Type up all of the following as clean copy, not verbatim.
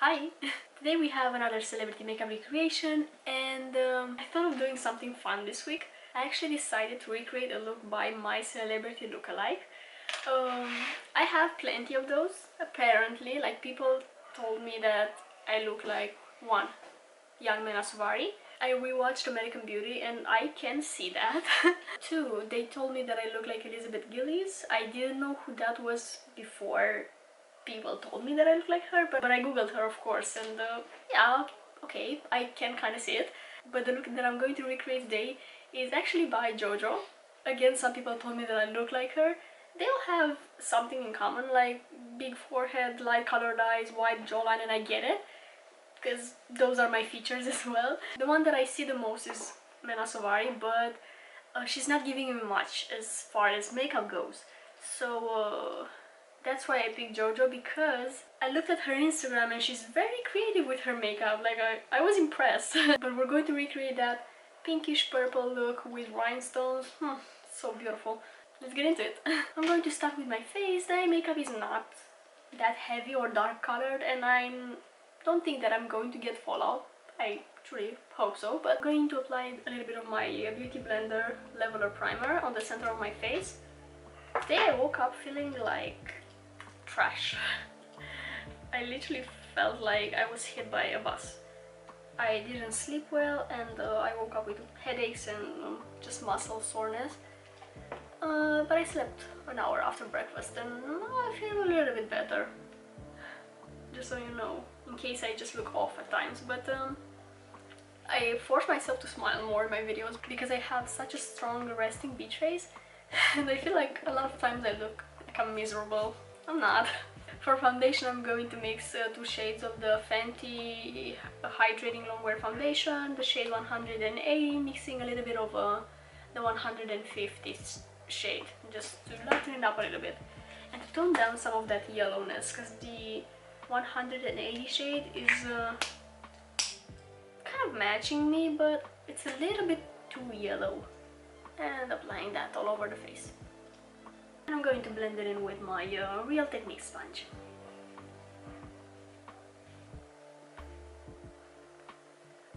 Hi! Today we have another celebrity makeup recreation and I thought of doing something fun this week. I actually decided to recreate a look by my celebrity lookalike. I have plenty of those, apparently. Like, people told me that I look like one young Mena Suvari. I rewatched American Beauty and I can see that. 2, they told me that I look like Elizabeth Gillies. I didn't know who that was before people told me that I look like her, but I googled her, of course, and yeah, okay, I can kind of see it. But the look that I'm going to recreate today is actually by Jojo. Again, some people told me that I look like her. They all have something in common, like big forehead, light colored eyes, wide jawline, and I get it, because those are my features as well. The one that I see the most is Mena Suvari, but she's not giving me much as far as makeup goes. So that's why I picked Jojo, because I looked at her Instagram and she's very creative with her makeup. Like, I was impressed. But we're going to recreate that pinkish purple look with rhinestones. So beautiful. Let's get into it. I'm going to start with my face. The makeup is not that heavy or dark colored, and I don't think that I'm going to get fallout. I truly hope so. But I'm going to apply a little bit of my Beauty Blender Leveler Primer on the center of my face. Today I woke up feeling like trash. I literally felt like I was hit by a bus. I didn't sleep well, and I woke up with headaches and just muscle soreness. But I slept an hour after breakfast and I feel a little bit better. Just so you know, in case I just look off at times. But I force myself to smile more in my videos because I have such a strong resting beach face. And I feel like a lot of times I look like I'm miserable. I'm not. For foundation, I'm going to mix 2 shades of the Fenty Hydrating Longwear Foundation, the shade 180, mixing a little bit of the 150 shade, just to lighten it up a little bit. And to tone down some of that yellowness, because the 180 shade is kind of matching me, but it's a little bit too yellow. And applying that all over the face. And I'm going to blend it in with my Real Technique sponge.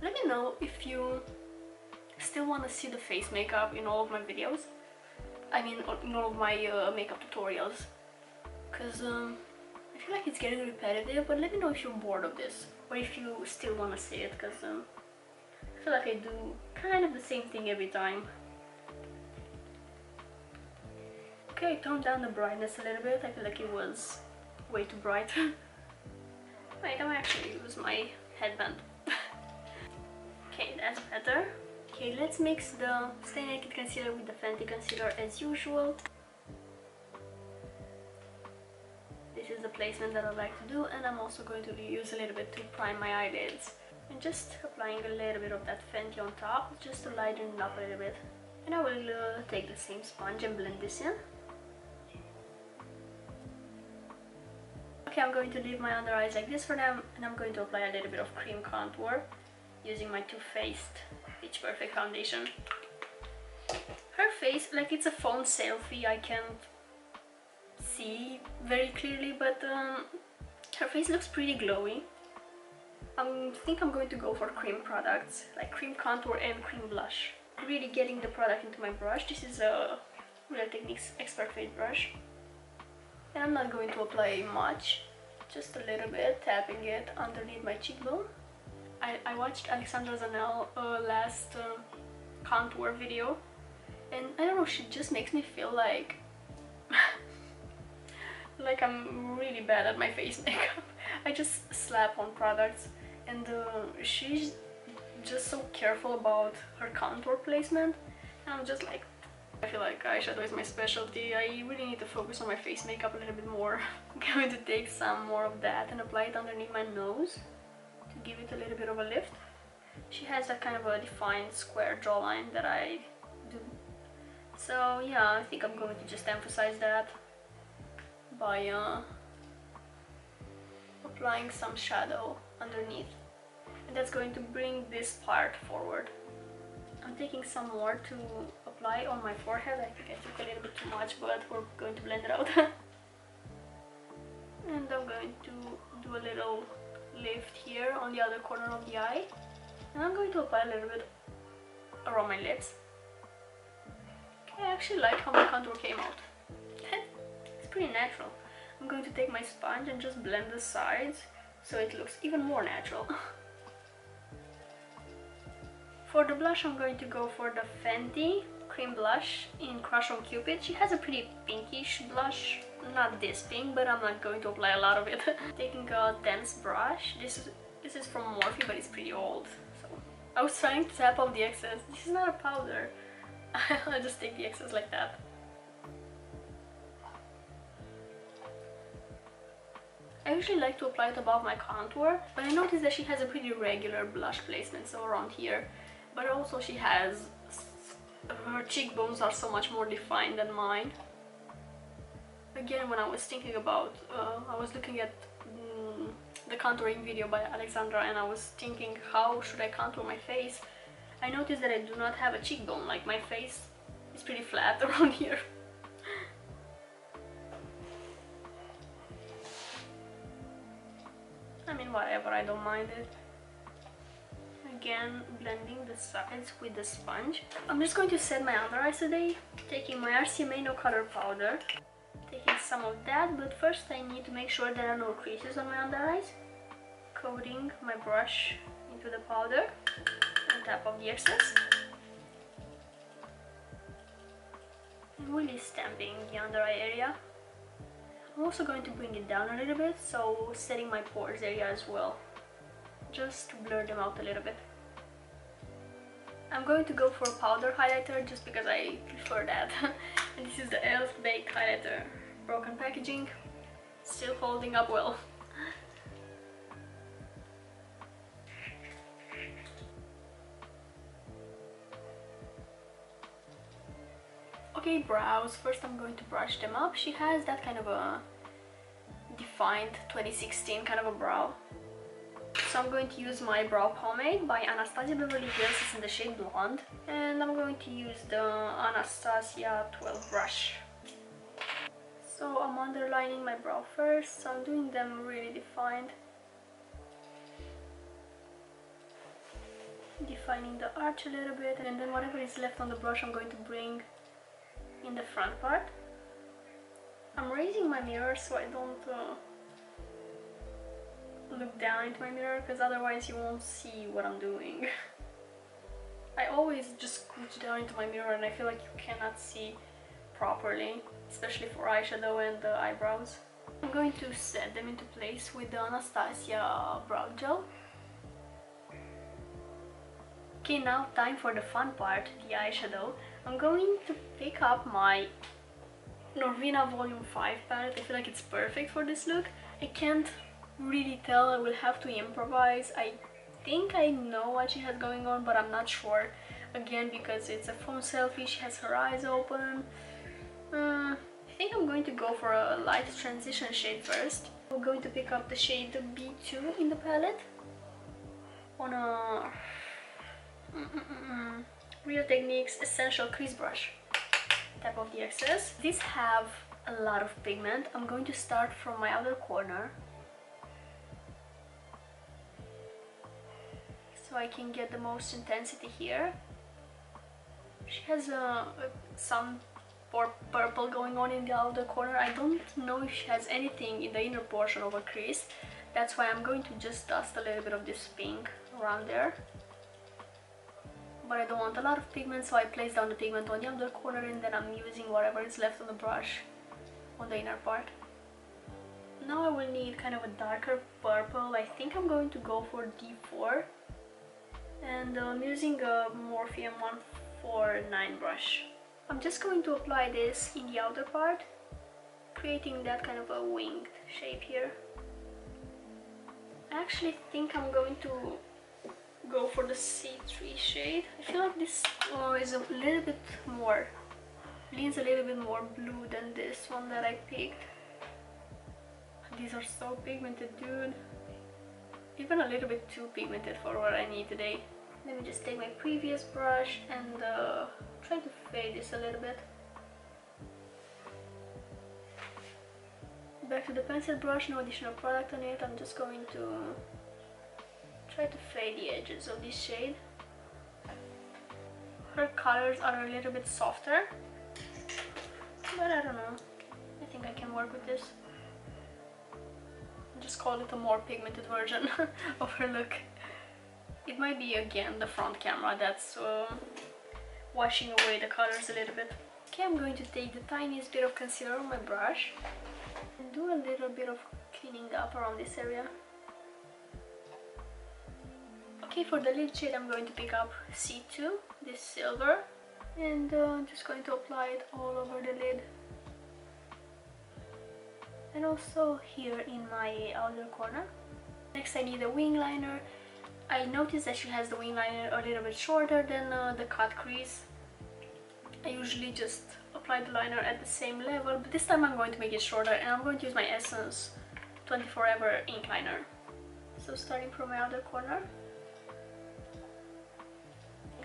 Let me know if you still want to see the face makeup in all of my videos. I mean, in all of my makeup tutorials. Because I feel like it's getting repetitive, but let me know if you're bored of this. Or if you still want to see it, because I feel like I do kind of the same thing every time. Okay, tone down the brightness a little bit. I feel like it was way too bright. Wait, I might actually use my headband. Okay, that's better. Okay, let's mix the Stay Naked concealer with the Fenty concealer as usual. This is the placement that I like to do, and I'm also going to use a little bit to prime my eyelids. And just applying a little bit of that Fenty on top, just to lighten it up a little bit. And I will take the same sponge and blend this in. Okay, I'm going to leave my under eyes like this for now, and I'm going to apply a little bit of cream contour using my Too Faced Pitch Perfect foundation. Her face, like it's a phone selfie, I can't see very clearly, but her face looks pretty glowy. I think I'm going to go for cream products, like cream contour and cream blush. Really getting the product into my brush. This is a Real Techniques Expert Fade brush. And I'm not going to apply much, just a little bit, tapping it underneath my cheekbone. I watched Alexandra Zanel last contour video, and I don't know, she just makes me feel like like I'm really bad at my face makeup. I just slap on products, and she's just so careful about her contour placement, and I'm just like, I feel like eyeshadow is my specialty. I really need to focus on my face makeup a little bit more. I'm going to take some more of that and apply it underneath my nose to give it a little bit of a lift. She has that kind of a defined square jawline that I do. So yeah, I think I'm going to just emphasize that by applying some shadow underneath. And that's going to bring this part forward. I'm taking some more to apply on my forehead. I think I took a little bit too much, but we're going to blend it out. And I'm going to do a little lift here on the other corner of the eye. And I'm going to apply a little bit around my lips. Okay, I actually like how my contour came out. It's pretty natural. I'm going to take my sponge and just blend the sides so it looks even more natural. For the blush, I'm going to go for the Fenty cream blush in Crush on Cupid. She has a pretty pinkish blush, not this pink, but I'm not going to apply a lot of it. Taking a dense brush. This is from Morphe, but it's pretty old. So I was trying to tap off the excess. This is not a powder. I'll just take the excess like that. I usually like to apply it above my contour, but I noticed that she has a pretty regular blush placement, so around here. But also she has, her cheekbones are so much more defined than mine. Again, when I was thinking about, I was looking at the contouring video by Alexandra, and I was thinking how should I contour my face. I noticed that I do not have a cheekbone, like my face is pretty flat around here. I mean, whatever, I don't mind it. Again, blending the sides with the sponge. I'm just going to set my under eyes today, taking my RCMA No Color powder, taking some of that, but first I need to make sure there are no creases on my under eyes. Coating my brush into the powder on top of the excess. And really stamping the under eye area. I'm also going to bring it down a little bit, so setting my pores area as well, just to blur them out a little bit. I'm going to go for a powder highlighter just because I prefer that. And this is the e.l.f. Baked Highlighter. Broken packaging, still holding up well. Okay, brows. First I'm going to brush them up. She has that kind of a defined 2016 kind of a brow. So I'm going to use my brow pomade by Anastasia Beverly Hills. It's in the shade Blonde. And I'm going to use the Anastasia 12 brush. So I'm underlining my brow first, so I'm doing them really defined. Defining the arch a little bit, and then whatever is left on the brush I'm going to bring in the front part. I'm raising my mirror so I don't look down into my mirror, because otherwise you won't see what I'm doing. I always just scooch down into my mirror and I feel like you cannot see properly, especially for eyeshadow and the eyebrows. I'm going to set them into place with the Anastasia brow gel. Okay, now time for the fun part, the eyeshadow. I'm going to pick up my Norvina Volume 5 palette. I feel like it's perfect for this look. I can't really tell, I will have to improvise. I think I know what she has going on, but I'm not sure. Again, because it's a phone selfie, she has her eyes open. I think I'm going to go for a light transition shade first. I'm going to pick up the shade B2 in the palette on a Real Techniques Essential Crease Brush. Tap off the excess. These have a lot of pigment. I'm going to start from my outer corner so I can get the most intensity here. She has some purple going on in the outer corner. I don't know if she has anything in the inner portion of her crease. That's why I'm going to just dust a little bit of this pink around there. But I don't want a lot of pigment, so I place down the pigment on the outer corner, and then I'm using whatever is left on the brush on the inner part. Now I will need kind of a darker purple. I think I'm going to go for D4. And I'm using a Morphe M149 brush. I'm just going to apply this in the outer part, creating that kind of a winged shape here. I actually think I'm going to go for the C3 shade. I feel like this is a little bit more, leans a little bit more blue than this one that I picked. These are so pigmented, dude. Even a little bit too pigmented for what I need today. Let me just take my previous brush and try to fade this a little bit. Back to the pencil brush, no additional product on it. I'm just going to try to fade the edges of this shade. Her colors are a little bit softer, but I don't know. I think I can work with this. Just call it a more pigmented version of her look. It might be again the front camera that's washing away the colors a little bit. Okay, I'm going to take the tiniest bit of concealer on my brush and do a little bit of cleaning up around this area. Okay, for the lid shade I'm going to pick up C2, this silver, and I'm just going to apply it all over the lid. And also here in my outer corner. Next I need a wing liner. I noticed that she has the wing liner a little bit shorter than the cut crease. I usually just apply the liner at the same level, but this time I'm going to make it shorter and I'm going to use my Essence 24 Hour ink liner. So starting from my outer corner,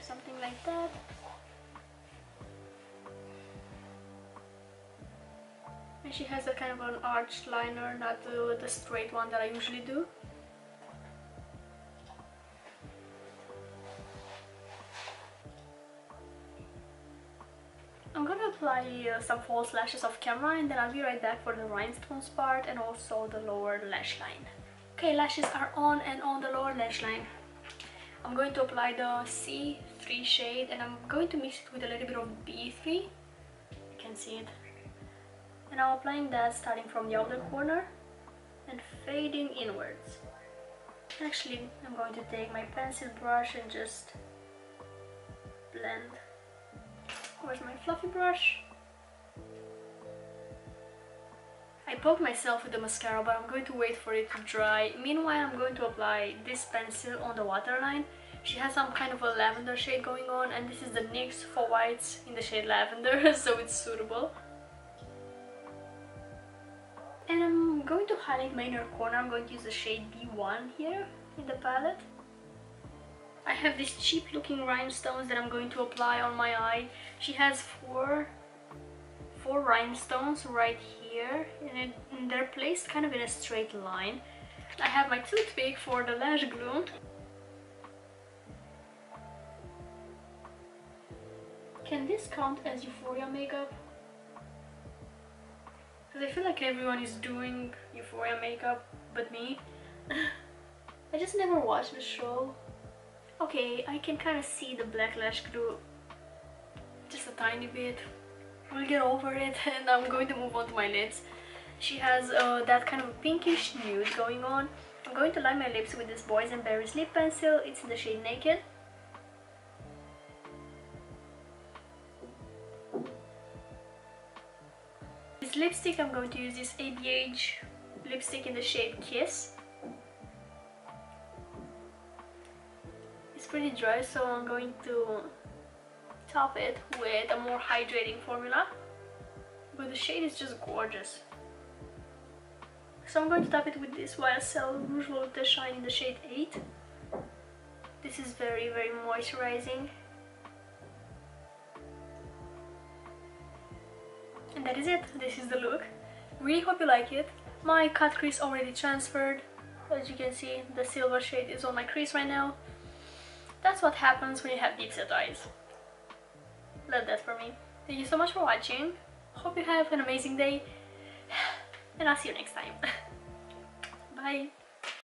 something like that. And she has a kind of an arched liner, not the straight one that I usually do. I'm gonna apply some false lashes off camera and then I'll be right back for the rhinestones part and also the lower lash line. Okay, lashes are on, and on the lower lash line I'm going to apply the C3 shade and I'm going to mix it with a little bit of B3. You can see it. And I'm applying that starting from the outer corner and fading inwards. Actually, I'm going to take my pencil brush and just blend. Where's my fluffy brush? I poked myself with the mascara, but I'm going to wait for it to dry. Meanwhile, I'm going to apply this pencil on the waterline. She has some kind of a lavender shade going on, and this is the NYX for whites in the shade lavender, so it's suitable. And I'm going to highlight my inner corner. I'm going to use the shade B1 here in the palette. I have these cheap looking rhinestones that I'm going to apply on my eye. She has four rhinestones right here, and they're placed kind of in a straight line. I have my toothpick for the lash glue. Can this count as Euphoria makeup? Because I feel like everyone is doing Euphoria makeup but me. I just never watched the show. Okay, I can kind of see the black lash glue just a tiny bit. We'll get over it and I'm going to move on to my lips. She has that kind of pinkish nude going on. I'm going to line my lips with this Boys and Berries lip pencil. It's in the shade Naked. This lipstick, I'm going to use this ABH lipstick in the shade Kiss. It's pretty dry, so I'm going to top it with a more hydrating formula, but the shade is just gorgeous. So I'm going to top it with this YSL Rouge Volupté Shine in the shade 8. This is very, very moisturizing. And that is it. This is the look. Really hope you like it. My cut crease already transferred. As you can see, the silver shade is on my crease right now. That's what happens when you have deep set eyes. Love that for me. Thank you so much for watching. Hope you have an amazing day. And I'll see you next time. Bye.